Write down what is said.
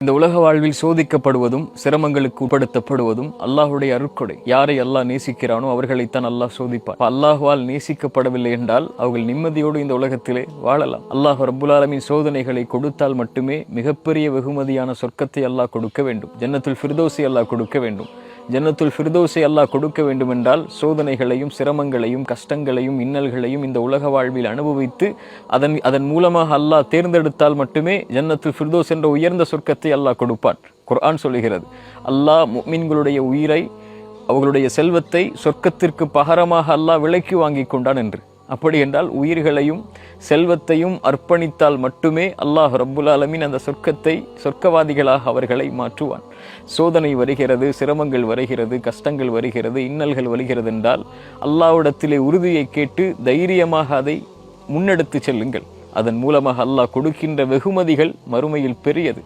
இந்த உலக வாழ்வில் சோதிக்கப்படுவதும் சிரமங்களுக்கு உட்படுத்தப்படுவதும் அல்லாஹுடைய அருட்கொடை. யாரை அல்லாஹ் நேசிக்கிறானோ அவர்களைத்தான் அல்லாஹ் சோதிப்பார். அல்லாஹுவால் நேசிக்கப்படவில்லை என்றால் அவர்கள் நிம்மதியோடு இந்த உலகத்திலே வாழலாம். அல்லாஹ் ரப்புல் ஆலமீன் சோதனைகளை கொடுத்தால் மட்டுமே மிகப்பெரிய வெகுமதியான சொர்க்கத்தை அல்லாஹ் கொடுக்க வேண்டும். ஜன்னத்துல் ஃபிர்தௌஸை அல்லாஹ் கொடுக்க வேண்டும். ஜன்னத்துல் ஃபிர்தௌஸை அல்லாஹ் கொடுக்க வேண்டுமென்றால் சோதனைகளையும் சிரமங்களையும் கஷ்டங்களையும் இன்னல்களையும் இந்த உலக வாழ்வில் அனுபவித்து அதன் மூலமாக அல்லாஹ் தேர்ந்தெடுத்தால் மட்டுமே ஜன்னத்துல் ஃபிர்தௌஸ் என்ற உயர்ந்த சொர்க்கத்தை அல்லாஹ் கொடுப்பான். குர்ஆன் சொல்லுகிறது, அல்லாஹ் முஃமின்களுடைய உயிரை அவர்களுடைய செல்வத்தை சொர்க்கத்திற்கு பகரமாக அல்லாஹ் விலைக்கு வாங்கி கொண்டான் என்று. அப்படி என்றால் உயிர்களையும் செல்வத்தையும் அர்ப்பணித்தால் மட்டுமே அல்லாஹ் ரப்புல் ஆலமீன் அந்த சொர்க்கவாதிகளாக அவர்களை மாற்றுவான். சோதனை வருகிறது, சிரமங்கள் வருகிறது, கஷ்டங்கள் வருகிறது, இன்னல்கள் வருகிறது என்றால் அல்லாஹ்விடத்திலே உறுதியை கேட்டு தைரியமாக அதை முன்னெடுத்து செல்லுங்கள். அதன் மூலமாக அல்லாஹ் கொடுக்கின்ற வெகுமதிகள் மறுமையில் பெரியது.